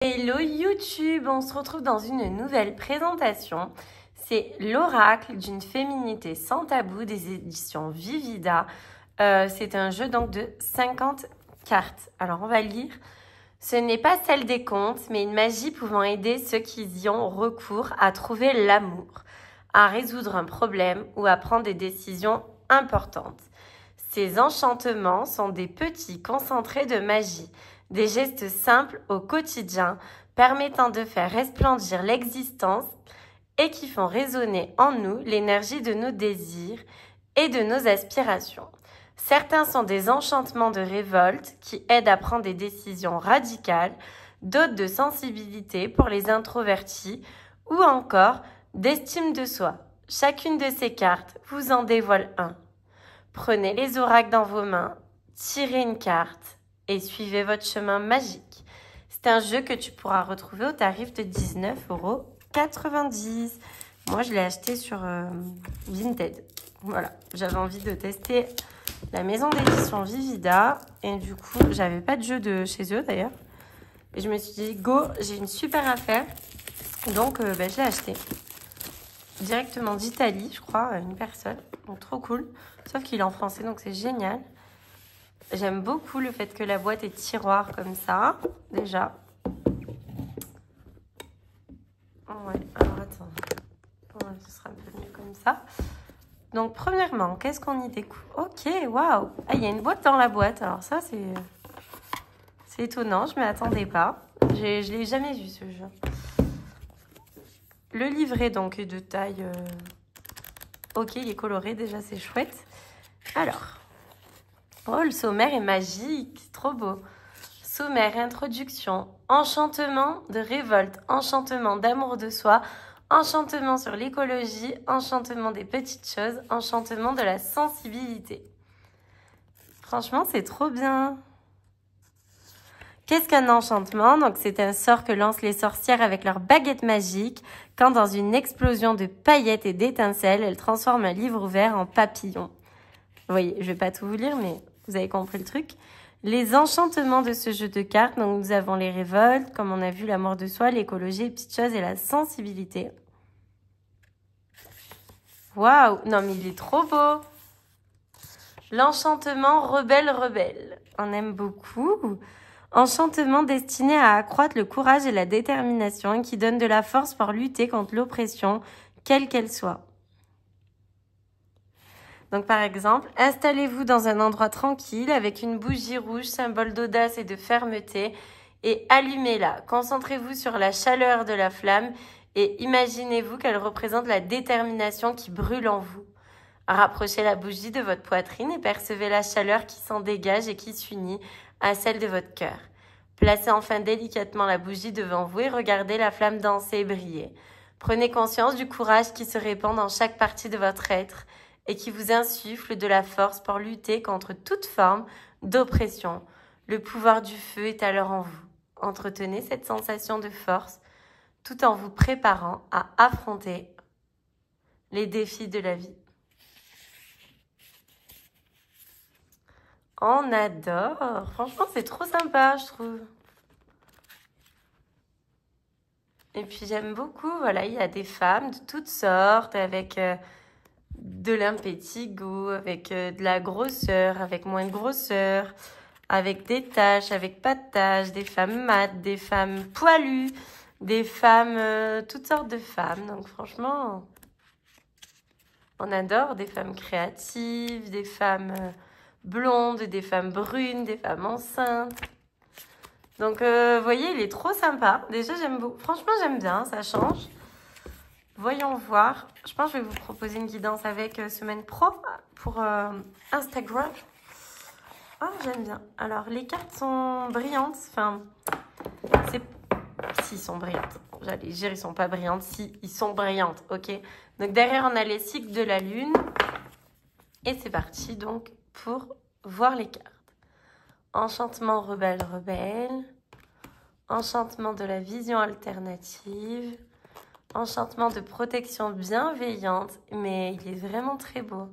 Hello YouTube, on se retrouve dans une nouvelle présentation. C'est l'oracle d'une féminité sans tabou des éditions Vivida. C'est un jeu donc de 50 cartes. Alors on va lire. Ce n'est pas celle des contes, mais une magie pouvant aider ceux qui y ont recours à trouver l'amour, à résoudre un problème ou à prendre des décisions importantes. Ces enchantements sont des petits concentrés de magie. Des gestes simples au quotidien permettant de faire resplendir l'existence et qui font résonner en nous l'énergie de nos désirs et de nos aspirations. Certains sont des enchantements de révolte qui aident à prendre des décisions radicales, d'autres de sensibilité pour les introvertis ou encore d'estime de soi. Chacune de ces cartes vous en dévoile un. Prenez les oracles dans vos mains, tirez une carte et suivez votre chemin magique. C'est un jeu que tu pourras retrouver au tarif de 19,90 €. Moi, je l'ai acheté sur Vinted. Voilà, j'avais envie de tester la maison d'édition Vivida. Et du coup, j'avais pas de jeu de chez eux d'ailleurs. Et je me suis dit, go, j'ai une super affaire. Donc, je l'ai acheté. Directement d'Italie, je crois, une personne. Donc, trop cool. Sauf qu'il est en français, donc c'est génial. J'aime beaucoup le fait que la boîte est tiroir comme ça, déjà. Ouais, alors attends. Ouais, ce sera un peu mieux comme ça. Donc, premièrement, qu'est-ce qu'on y découvre? Ok, waouh! Ah, il y a une boîte dans la boîte. Alors ça, c'est étonnant, je ne m'y attendais pas. Je ne l'ai jamais vu, ce jeu. Le livret, donc, est de taille... Ok, il est coloré, déjà, c'est chouette. Alors... Oh, le sommaire est magique, trop beau. Sommaire, introduction, enchantement de révolte, enchantement d'amour de soi, enchantement sur l'écologie, enchantement des petites choses, enchantement de la sensibilité. Franchement, c'est trop bien. Qu'est-ce qu'un enchantement? Donc, c'est un sort que lancent les sorcières avec leur baguette magique, quand dans une explosion de paillettes et d'étincelles, elles transforment un livre ouvert en papillon. Vous voyez, je vais pas tout vous lire, mais vous avez compris le truc. Les enchantements de ce jeu de cartes, donc nous avons les révoltes, comme on a vu, l'amour de soi, l'écologie, les petites choses et la sensibilité. Waouh, non mais il est trop beau. L'enchantement rebelle. On aime beaucoup. Enchantement destiné à accroître le courage et la détermination et qui donne de la force pour lutter contre l'oppression, quelle qu'elle soit. Donc, par exemple, installez-vous dans un endroit tranquille avec une bougie rouge, symbole d'audace et de fermeté, et allumez-la. Concentrez-vous sur la chaleur de la flamme et imaginez-vous qu'elle représente la détermination qui brûle en vous. Rapprochez la bougie de votre poitrine et percevez la chaleur qui s'en dégage et qui s'unit à celle de votre cœur. Placez enfin délicatement la bougie devant vous et regardez la flamme danser et briller. Prenez conscience du courage qui se répand dans chaque partie de votre être et qui vous insuffle de la force pour lutter contre toute forme d'oppression. Le pouvoir du feu est alors en vous. Entretenez cette sensation de force tout en vous préparant à affronter les défis de la vie. On adore. Franchement, c'est trop sympa, je trouve. Et puis, j'aime beaucoup, voilà, il y a des femmes de toutes sortes avec... de l'impétigo, avec de la grosseur, avec moins de grosseur, avec des taches, avec pas de taches, des femmes mates, des femmes poilues, des femmes, toutes sortes de femmes. Donc franchement, on adore des femmes créatives, des femmes blondes, des femmes brunes, des femmes enceintes. Donc vous voyez, il est trop sympa. Déjà, j'aime beaucoup. Franchement, j'aime bien, ça change. Voyons voir. Je pense que je vais vous proposer une guidance avec Semaine Pro pour Instagram. Oh, j'aime bien. Alors, les cartes sont brillantes. Enfin, s'ils sont brillantes. J'allais dire, ils sont pas brillantes. Si, ils sont brillantes. Ok. Donc, derrière, on a les cycles de la lune. Et c'est parti, donc, pour voir les cartes. Enchantement rebelle. Enchantement de la vision alternative. Enchantement de protection bienveillante, mais il est vraiment très beau.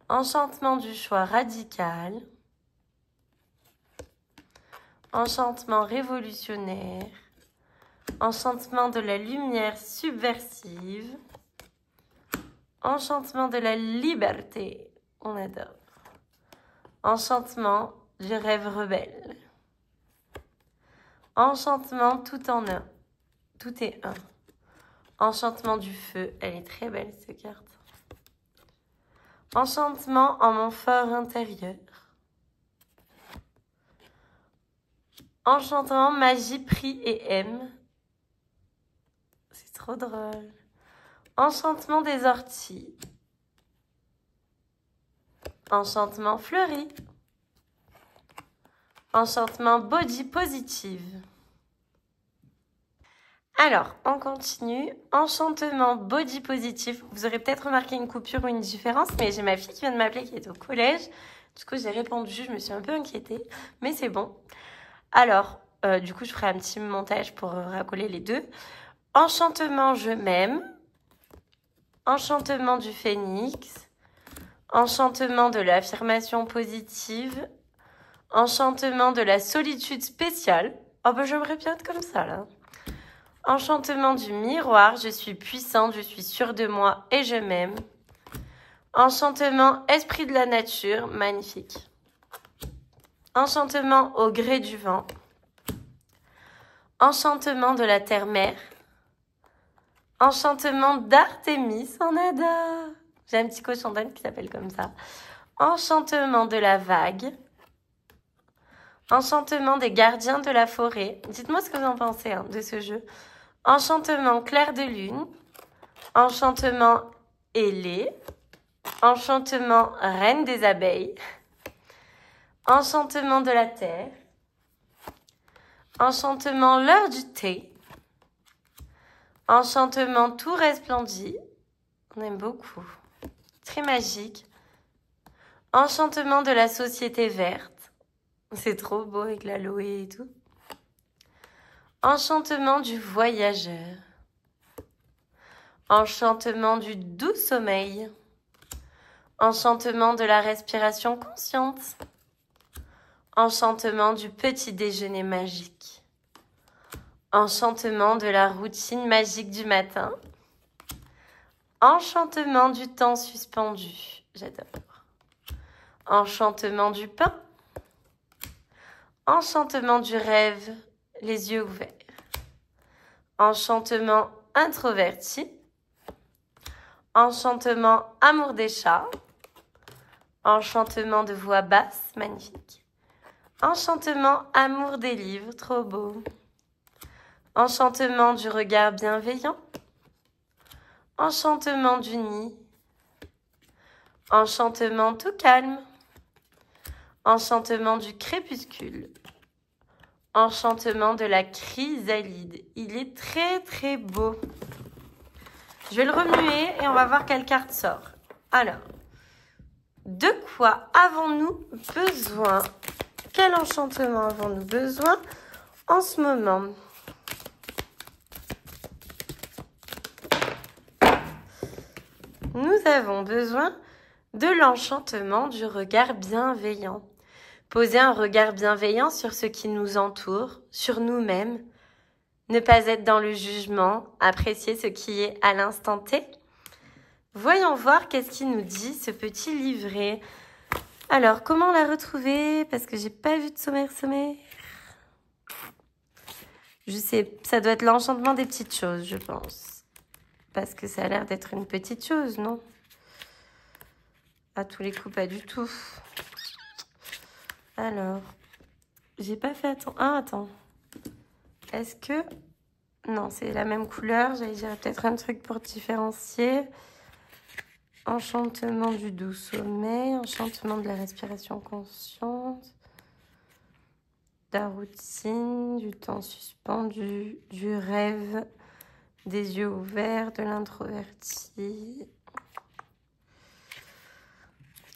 Enchantement du choix radical. Enchantement révolutionnaire. Enchantement de la lumière subversive. Enchantement de la liberté. On adore. Enchantement du rêve rebelle. Enchantement tout en un. Tout est un. Enchantement du feu. Elle est très belle cette carte. Enchantement en mon fort intérieur. Enchantement, magie, prix et aime. C'est trop drôle. Enchantement des orties. Enchantement fleuri. Enchantement body positive. Alors, on continue. Enchantement body positif. Vous aurez peut-être remarqué une coupure ou une différence, mais j'ai ma fille qui vient de m'appeler qui est au collège. Du coup, j'ai répondu, je me suis un peu inquiétée, mais c'est bon. Alors, du coup, je ferai un petit montage pour racoler les deux. Enchantement, je m'aime. Enchantement du phénix. Enchantement de l'affirmation positive. Enchantement de la solitude spéciale. Oh ben, j'aimerais bien être comme ça, là. Enchantement du miroir, je suis puissante, je suis sûre de moi et je m'aime. Enchantement esprit de la nature, magnifique. Enchantement au gré du vent. Enchantement de la terre-mère. Enchantement d'Artémis, on adore. J'ai un petit cochon d'âne qui s'appelle comme ça. Enchantement de la vague. Enchantement des gardiens de la forêt. Dites-moi ce que vous en pensez de ce jeu. Enchantement clair de lune. Enchantement ailé. Enchantement reine des abeilles. Enchantement de la terre. Enchantement l'heure du thé. Enchantement tout resplendit. On aime beaucoup. Très magique. Enchantement de la société verte. C'est trop beau avec l'aloe et tout. Enchantement du voyageur. Enchantement du doux sommeil. Enchantement de la respiration consciente. Enchantement du petit déjeuner magique. Enchantement de la routine magique du matin. Enchantement du temps suspendu. J'adore. Enchantement du pain. Enchantement du rêve, les yeux ouverts. Enchantement introverti. Enchantement amour des chats. Enchantement de voix basse, magnifique. Enchantement amour des livres, trop beau. Enchantement du regard bienveillant. Enchantement du nid. Enchantement tout calme. Enchantement du crépuscule. Enchantement de la chrysalide. Il est très très beau. Je vais le remuer et on va voir quelle carte sort. Alors, de quoi avons-nous besoin? Quel enchantement avons-nous besoin en ce moment? Nous avons besoin de l'enchantement du regard bienveillant. Poser un regard bienveillant sur ce qui nous entoure, sur nous-mêmes. Ne pas être dans le jugement, apprécier ce qui est à l'instant T. Voyons voir qu'est-ce qu'il nous dit, ce petit livret. Alors, comment la retrouver? Parce que j'ai pas vu de sommaire. Je sais, ça doit être l'enchantement des petites choses, je pense. Parce que ça a l'air d'être une petite chose, non? À tous les coups, pas du tout. Alors, j'ai pas fait attention. Ah, attends. Est-ce que... Non, c'est la même couleur. J'allais dire peut-être un truc pour différencier. Enchantement du doux sommeil. Enchantement de la respiration consciente. De la routine. Du temps suspendu. Du rêve. Des yeux ouverts. De l'introverti.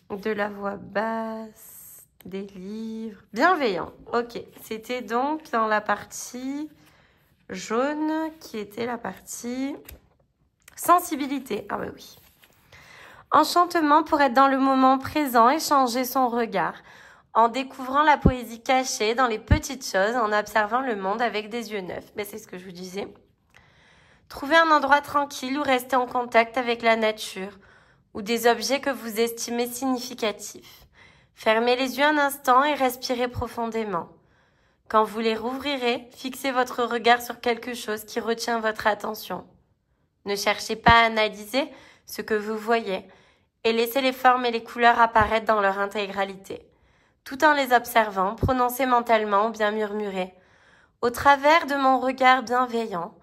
De la voix basse. Des livres. Bienveillant. Ok. C'était donc dans la partie jaune qui était la partie sensibilité. Ah bah oui. Enchantement pour être dans le moment présent et changer son regard. en découvrant la poésie cachée dans les petites choses, en observant le monde avec des yeux neufs. Ben, c'est ce que je vous disais. Trouvez un endroit tranquille où rester en contact avec la nature ou des objets que vous estimez significatifs. Fermez les yeux un instant et respirez profondément. Quand vous les rouvrirez, fixez votre regard sur quelque chose qui retient votre attention. Ne cherchez pas à analyser ce que vous voyez et laissez les formes et les couleurs apparaître dans leur intégralité. Tout en les observant, prononcez mentalement ou bien murmurez. Au travers de mon regard bienveillant,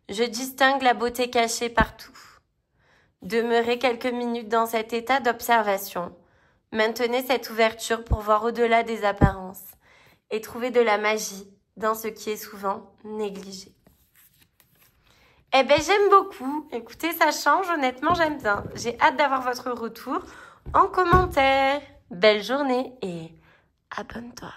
je distingue la beauté cachée partout. Demeurez quelques minutes dans cet état d'observation. Maintenez cette ouverture pour voir au-delà des apparences et trouver de la magie dans ce qui est souvent négligé. Eh ben, j'aime beaucoup. Écoutez, ça change, honnêtement, j'aime bien. J'ai hâte d'avoir votre retour en commentaire. Belle journée et abonne-toi.